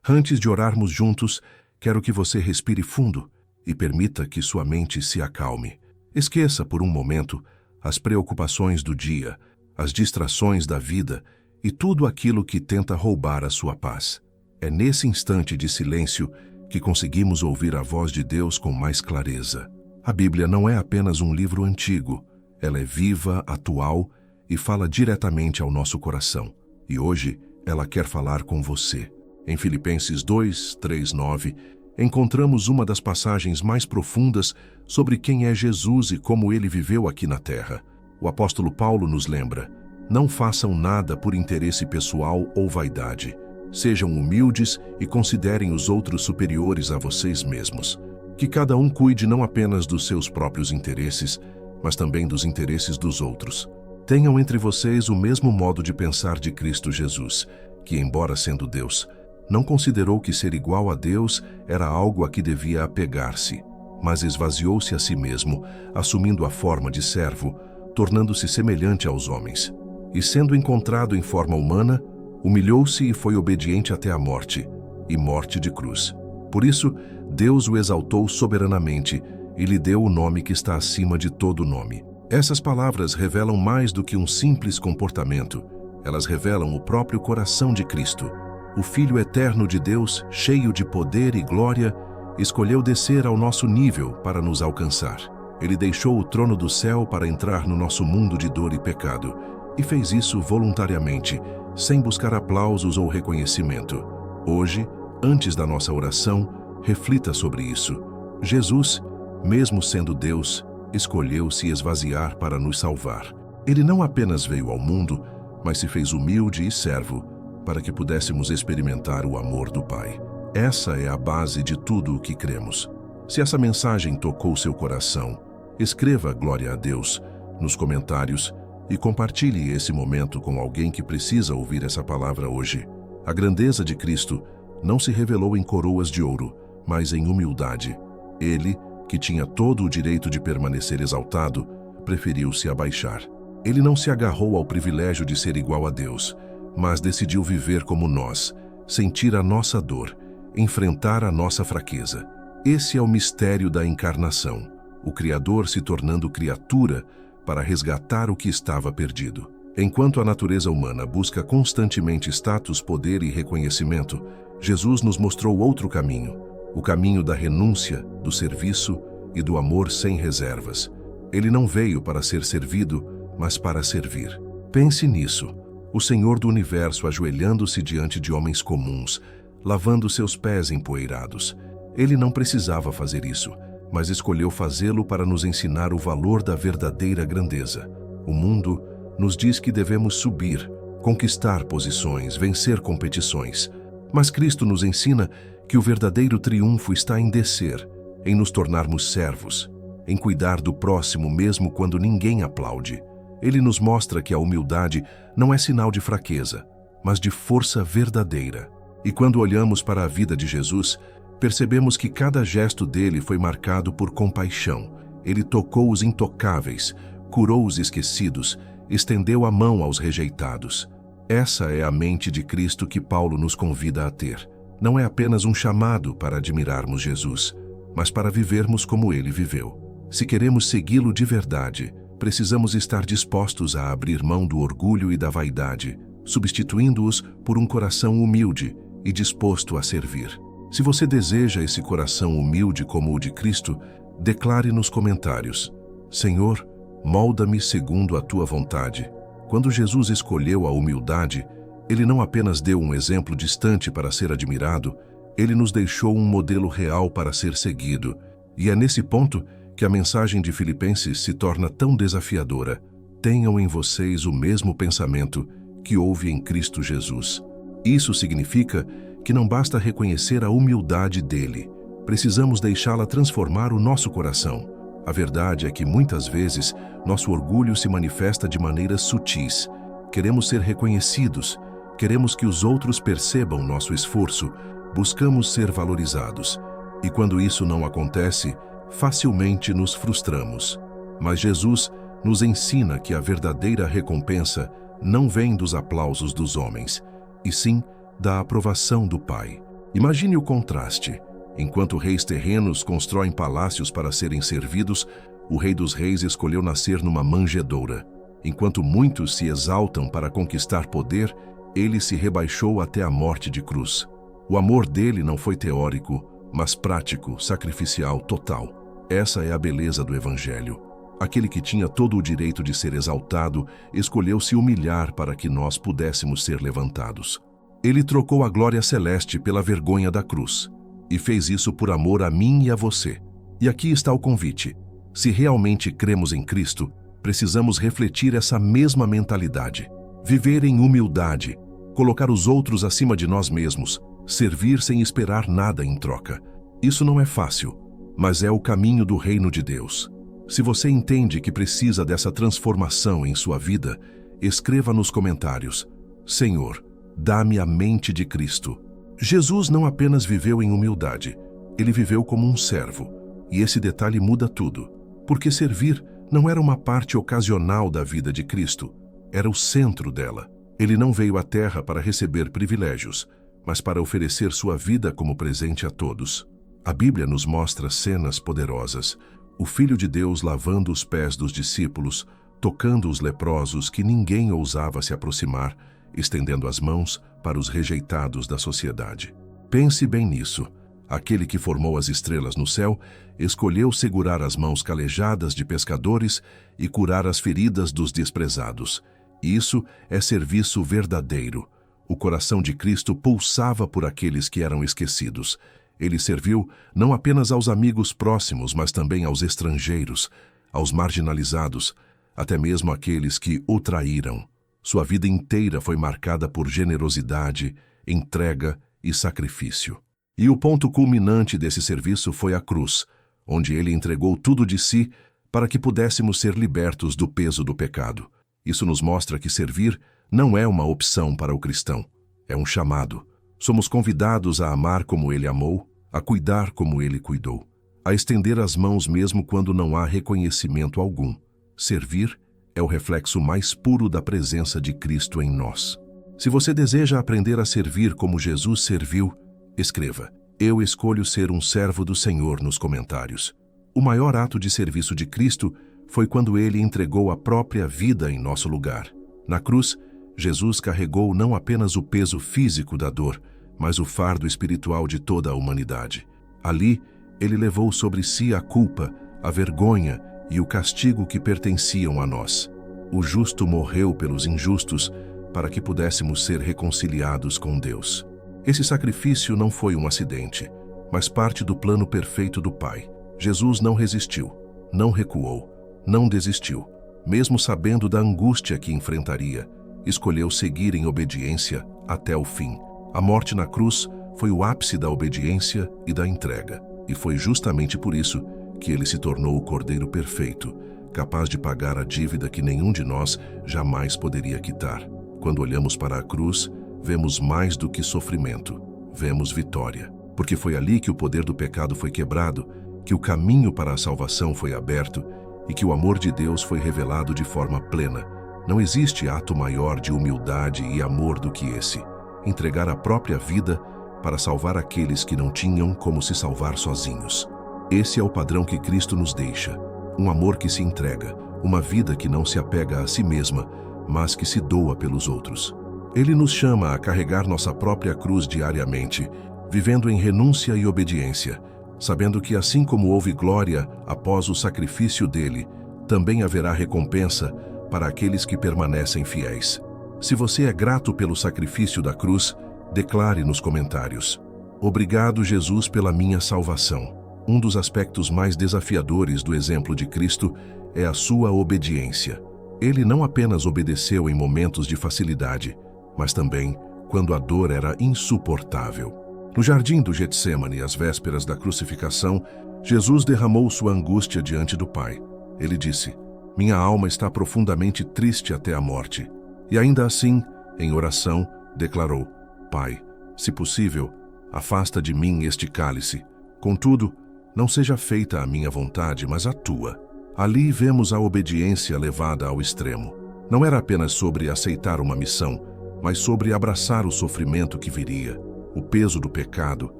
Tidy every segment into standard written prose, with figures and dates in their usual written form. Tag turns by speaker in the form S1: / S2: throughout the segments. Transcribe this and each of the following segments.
S1: Antes de orarmos juntos, quero que você respire fundo e permita que sua mente se acalme. Esqueça por um momento as preocupações do dia, as distrações da vida e tudo aquilo que tenta roubar a sua paz. É nesse instante de silêncio que conseguimos ouvir a voz de Deus com mais clareza. A Bíblia não é apenas um livro antigo, ela é viva, atual e fala diretamente ao nosso coração. E hoje ela quer falar com você. Em Filipenses 2, 3, 9, encontramos uma das passagens mais profundas sobre quem é Jesus e como ele viveu aqui na terra. O apóstolo Paulo nos lembra: não façam nada por interesse pessoal ou vaidade. Sejam humildes e considerem os outros superiores a vocês mesmos. Que cada um cuide não apenas dos seus próprios interesses, mas também dos interesses dos outros. Tenham entre vocês o mesmo modo de pensar de Cristo Jesus, que, embora sendo Deus, não considerou que ser igual a Deus era algo a que devia apegar-se, mas esvaziou-se a si mesmo, assumindo a forma de servo, tornando-se semelhante aos homens. E sendo encontrado em forma humana, humilhou-se e foi obediente até a morte, e morte de cruz. Por isso, Deus o exaltou soberanamente e lhe deu o nome que está acima de todo nome. Essas palavras revelam mais do que um simples comportamento. Elas revelam o próprio coração de Cristo. O Filho eterno de Deus, cheio de poder e glória, escolheu descer ao nosso nível para nos alcançar. Ele deixou o trono do céu para entrar no nosso mundo de dor e pecado, e fez isso voluntariamente, sem buscar aplausos ou reconhecimento. Hoje, antes da nossa oração, reflita sobre isso. Jesus, mesmo sendo Deus, escolheu se esvaziar para nos salvar. Ele não apenas veio ao mundo, mas se fez humilde e servo, para que pudéssemos experimentar o amor do Pai. Essa é a base de tudo o que cremos. Se essa mensagem tocou seu coração, escreva glória a Deus nos comentários e compartilhe esse momento com alguém que precisa ouvir essa palavra hoje. A grandeza de Cristo não se revelou em coroas de ouro, mas em humildade. Ele, que tinha todo o direito de permanecer exaltado, preferiu se abaixar. Ele não se agarrou ao privilégio de ser igual a Deus, mas decidiu viver como nós, sentir a nossa dor, enfrentar a nossa fraqueza. Esse é o mistério da encarnação, o Criador se tornando criatura para resgatar o que estava perdido. Enquanto a natureza humana busca constantemente status, poder e reconhecimento, Jesus nos mostrou outro caminho, o caminho da renúncia, do serviço e do amor sem reservas. Ele não veio para ser servido, mas para servir. Pense nisso. O Senhor do Universo ajoelhando-se diante de homens comuns, lavando seus pés empoeirados. Ele não precisava fazer isso, mas escolheu fazê-lo para nos ensinar o valor da verdadeira grandeza. O mundo nos diz que devemos subir, conquistar posições, vencer competições. Mas Cristo nos ensina que o verdadeiro triunfo está em descer, em nos tornarmos servos, em cuidar do próximo mesmo quando ninguém aplaude. Ele nos mostra que a humildade não é sinal de fraqueza, mas de força verdadeira. E quando olhamos para a vida de Jesus, percebemos que cada gesto dele foi marcado por compaixão. Ele tocou os intocáveis, curou os esquecidos, estendeu a mão aos rejeitados. Essa é a mente de Cristo que Paulo nos convida a ter. Não é apenas um chamado para admirarmos Jesus, mas para vivermos como ele viveu. Se queremos segui-lo de verdade, precisamos estar dispostos a abrir mão do orgulho e da vaidade, substituindo-os por um coração humilde e disposto a servir. Se você deseja esse coração humilde como o de Cristo, declare nos comentários: Senhor, molda-me segundo a tua vontade. Quando Jesus escolheu a humildade, ele não apenas deu um exemplo distante para ser admirado, ele nos deixou um modelo real para ser seguido. E é nesse ponto que a mensagem de Filipenses se torna tão desafiadora. Tenham em vocês o mesmo pensamento que houve em Cristo Jesus. Isso significa que não basta reconhecer a humildade dele. Precisamos deixá-la transformar o nosso coração. A verdade é que muitas vezes nosso orgulho se manifesta de maneiras sutis. Queremos ser reconhecidos, queremos que os outros percebam nosso esforço, buscamos ser valorizados. E quando isso não acontece, facilmente nos frustramos. Mas Jesus nos ensina que a verdadeira recompensa não vem dos aplausos dos homens, e sim da aprovação do Pai. Imagine o contraste. Enquanto reis terrenos constroem palácios para serem servidos, o Rei dos Reis escolheu nascer numa manjedoura. Enquanto muitos se exaltam para conquistar poder, ele se rebaixou até a morte de cruz. O amor dele não foi teórico, mas prático, sacrificial, total. Essa é a beleza do Evangelho. Aquele que tinha todo o direito de ser exaltado, escolheu se humilhar para que nós pudéssemos ser levantados. Ele trocou a glória celeste pela vergonha da cruz. E fez isso por amor a mim e a você. E aqui está o convite. Se realmente cremos em Cristo, precisamos refletir essa mesma mentalidade. Viver em humildade, colocar os outros acima de nós mesmos, servir sem esperar nada em troca. Isso não é fácil, mas é o caminho do reino de Deus. Se você entende que precisa dessa transformação em sua vida, escreva nos comentários: Senhor, dá-me a mente de Cristo. Jesus não apenas viveu em humildade, ele viveu como um servo. E esse detalhe muda tudo, porque servir não era uma parte ocasional da vida de Cristo, era o centro dela. Ele não veio à Terra para receber privilégios, mas para oferecer sua vida como presente a todos. A Bíblia nos mostra cenas poderosas. O Filho de Deus lavando os pés dos discípulos, tocando os leprosos que ninguém ousava se aproximar, estendendo as mãos para os rejeitados da sociedade. Pense bem nisso. Aquele que formou as estrelas no céu escolheu segurar as mãos calejadas de pescadores e curar as feridas dos desprezados. Isso é serviço verdadeiro. O coração de Cristo pulsava por aqueles que eram esquecidos. Ele serviu não apenas aos amigos próximos, mas também aos estrangeiros, aos marginalizados, até mesmo aqueles que o traíram. Sua vida inteira foi marcada por generosidade, entrega e sacrifício. E o ponto culminante desse serviço foi a cruz, onde ele entregou tudo de si para que pudéssemos ser libertos do peso do pecado. Isso nos mostra que servir não é uma opção para o cristão, é um chamado. Somos convidados a amar como ele amou, a cuidar como ele cuidou, a estender as mãos mesmo quando não há reconhecimento algum. Servir é o reflexo mais puro da presença de Cristo em nós. Se você deseja aprender a servir como Jesus serviu, escreva: Eu escolho ser um servo do Senhor nos comentários. O maior ato de serviço de Cristo foi quando ele entregou a própria vida em nosso lugar. Na cruz, Jesus carregou não apenas o peso físico da dor, mas o fardo espiritual de toda a humanidade. Ali, ele levou sobre si a culpa, a vergonha e o castigo que pertenciam a nós. O justo morreu pelos injustos para que pudéssemos ser reconciliados com Deus. Esse sacrifício não foi um acidente, mas parte do plano perfeito do Pai. Jesus não resistiu, não recuou, não desistiu. Mesmo sabendo da angústia que enfrentaria, escolheu seguir em obediência até o fim. A morte na cruz foi o ápice da obediência e da entrega. E foi justamente por isso que ele se tornou o Cordeiro perfeito, capaz de pagar a dívida que nenhum de nós jamais poderia quitar. Quando olhamos para a cruz, vemos mais do que sofrimento, vemos vitória. Porque foi ali que o poder do pecado foi quebrado, que o caminho para a salvação foi aberto e que o amor de Deus foi revelado de forma plena. Não existe ato maior de humildade e amor do que esse: entregar a própria vida para salvar aqueles que não tinham como se salvar sozinhos. Esse é o padrão que Cristo nos deixa: um amor que se entrega, uma vida que não se apega a si mesma, mas que se doa pelos outros. Ele nos chama a carregar nossa própria cruz diariamente, vivendo em renúncia e obediência, sabendo que assim como houve glória após o sacrifício dele, também haverá recompensa para aqueles que permanecem fiéis. Se você é grato pelo sacrifício da cruz, declare nos comentários: Obrigado, Jesus, pela minha salvação. Um dos aspectos mais desafiadores do exemplo de Cristo é a sua obediência. Ele não apenas obedeceu em momentos de facilidade, mas também quando a dor era insuportável. No jardim do Getsêmani, às vésperas da crucificação, Jesus derramou sua angústia diante do Pai. Ele disse: Minha alma está profundamente triste até a morte. E ainda assim, em oração, declarou: Pai, se possível, afasta de mim este cálice. Contudo, não seja feita a minha vontade, mas a tua. Ali vemos a obediência levada ao extremo. Não era apenas sobre aceitar uma missão, mas sobre abraçar o sofrimento que viria. o peso do pecado,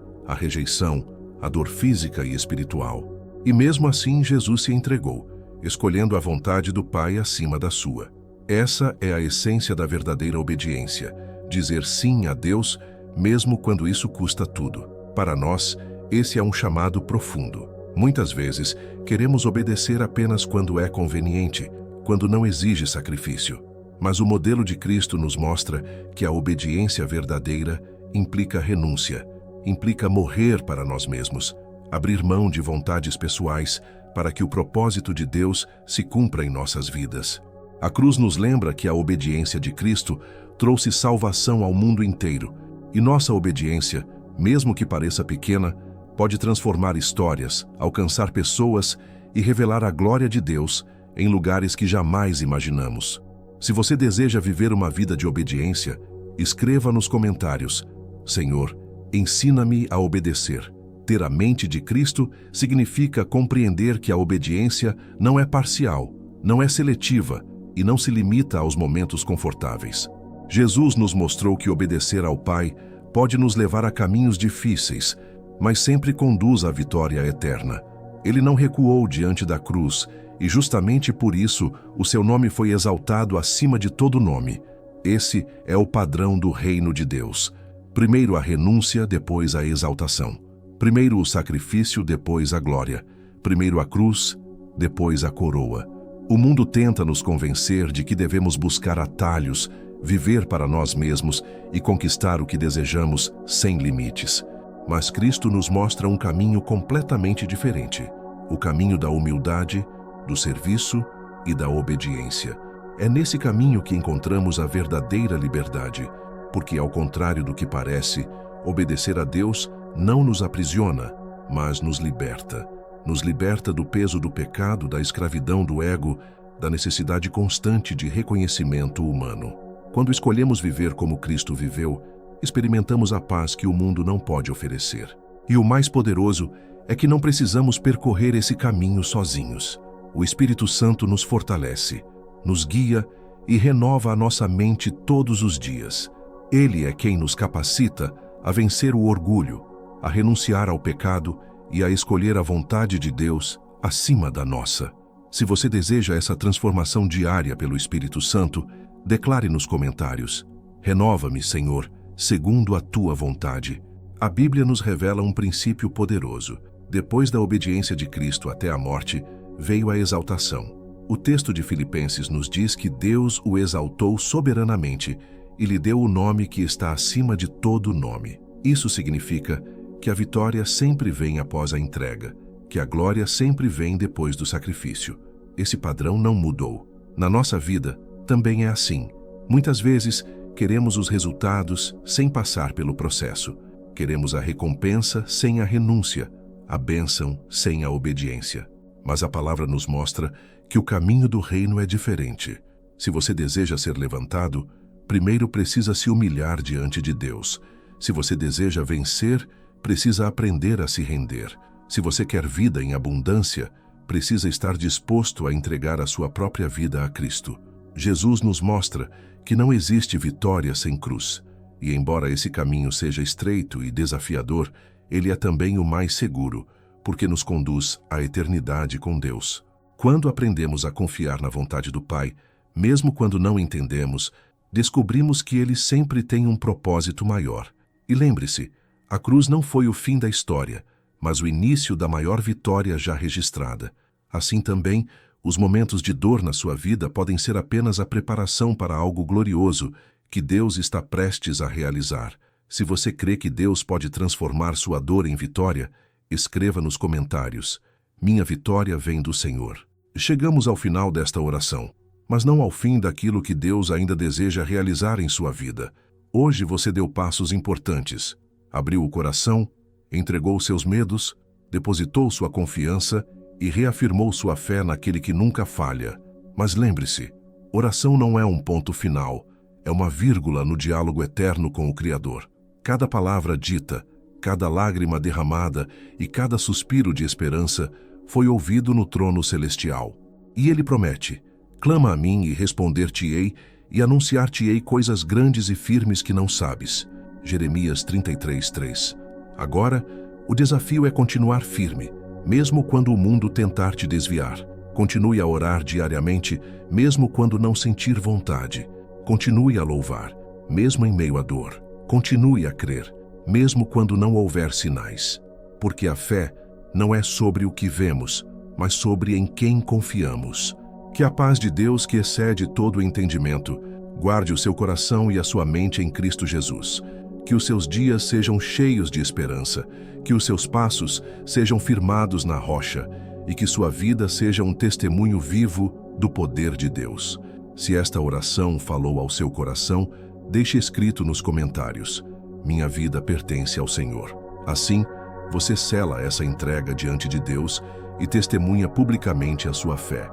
S1: a rejeição, a dor física e espiritual. E mesmo assim Jesus se entregou, escolhendo a vontade do Pai acima da sua. Essa é a essência da verdadeira obediência, dizer sim a Deus, mesmo quando isso custa tudo. Para nós, esse é um chamado profundo. Muitas vezes, queremos obedecer apenas quando é conveniente, quando não exige sacrifício. Mas o modelo de Cristo nos mostra que a obediência verdadeira implica renúncia, implica morrer para nós mesmos, abrir mão de vontades pessoais para que o propósito de Deus se cumpra em nossas vidas. A cruz nos lembra que a obediência de Cristo trouxe salvação ao mundo inteiro, e nossa obediência, mesmo que pareça pequena, pode transformar histórias, alcançar pessoas e revelar a glória de Deus em lugares que jamais imaginamos. Se você deseja viver uma vida de obediência, escreva nos comentários: Senhor, ensina-me a obedecer. Ter a mente de Cristo significa compreender que a obediência não é parcial, não é seletiva e não se limita aos momentos confortáveis. Jesus nos mostrou que obedecer ao Pai pode nos levar a caminhos difíceis, mas sempre conduz à vitória eterna. Ele não recuou diante da cruz, e justamente por isso o seu nome foi exaltado acima de todo nome. Esse é o padrão do reino de Deus. Primeiro a renúncia, depois a exaltação. Primeiro o sacrifício, depois a glória. Primeiro a cruz, depois a coroa. O mundo tenta nos convencer de que devemos buscar atalhos, viver para nós mesmos e conquistar o que desejamos sem limites. Mas Cristo nos mostra um caminho completamente diferente. O caminho da humildade, do serviço e da obediência. É nesse caminho que encontramos a verdadeira liberdade, porque, ao contrário do que parece, obedecer a Deus não nos aprisiona, mas nos liberta. Nos liberta do peso do pecado, da escravidão do ego, da necessidade constante de reconhecimento humano. Quando escolhemos viver como Cristo viveu, experimentamos a paz que o mundo não pode oferecer. E o mais poderoso é que não precisamos percorrer esse caminho sozinhos. O Espírito Santo nos fortalece, nos guia e renova a nossa mente todos os dias. Ele é quem nos capacita a vencer o orgulho, a renunciar ao pecado e a escolher a vontade de Deus acima da nossa. Se você deseja essa transformação diária pelo Espírito Santo, declare nos comentários: Renova-me, Senhor, segundo a tua vontade. A Bíblia nos revela um princípio poderoso. Depois da obediência de Cristo até a morte, veio a exaltação. O texto de Filipenses nos diz que Deus o exaltou soberanamente e lhe deu o nome que está acima de todo nome. Isso significa que a vitória sempre vem após a entrega, que a glória sempre vem depois do sacrifício. Esse padrão não mudou. Na nossa vida, também é assim. Muitas vezes, queremos os resultados sem passar pelo processo. Queremos a recompensa sem a renúncia, a bênção sem a obediência. Mas a palavra nos mostra que o caminho do reino é diferente. Se você deseja ser levantado, primeiro precisa se humilhar diante de Deus. Se você deseja vencer, precisa aprender a se render. Se você quer vida em abundância, precisa estar disposto a entregar a sua própria vida a Cristo. Jesus nos mostra que não existe vitória sem cruz. E embora esse caminho seja estreito e desafiador, ele é também o mais seguro, porque nos conduz à eternidade com Deus. Quando aprendemos a confiar na vontade do Pai, mesmo quando não entendemos, descobrimos que Ele sempre tem um propósito maior. E lembre-se, a cruz não foi o fim da história, mas o início da maior vitória já registrada. Assim também, os momentos de dor na sua vida podem ser apenas a preparação para algo glorioso que Deus está prestes a realizar. Se você crê que Deus pode transformar sua dor em vitória, escreva nos comentários: Minha vitória vem do Senhor. Chegamos ao final desta oração, mas não ao fim daquilo que Deus ainda deseja realizar em sua vida. Hoje você deu passos importantes. Abriu o coração, entregou seus medos, depositou sua confiança e reafirmou sua fé naquele que nunca falha. Mas lembre-se, oração não é um ponto final, é uma vírgula no diálogo eterno com o Criador. Cada palavra dita, cada lágrima derramada e cada suspiro de esperança foi ouvido no trono celestial. E ele promete: clama a mim e responder-te-ei, e anunciar-te-ei coisas grandes e firmes que não sabes. Jeremias 33:3. Agora, o desafio é continuar firme, mesmo quando o mundo tentar te desviar. Continue a orar diariamente, mesmo quando não sentir vontade. Continue a louvar, mesmo em meio à dor. Continue a crer, mesmo quando não houver sinais. Porque a fé não é sobre o que vemos, mas sobre em quem confiamos. Que a paz de Deus, que excede todo o entendimento, guarde o seu coração e a sua mente em Cristo Jesus. Que os seus dias sejam cheios de esperança, que os seus passos sejam firmados na rocha e que sua vida seja um testemunho vivo do poder de Deus. Se esta oração falou ao seu coração, deixe escrito nos comentários: minha vida pertence ao Senhor. Assim, você sela essa entrega diante de Deus e testemunha publicamente a sua fé.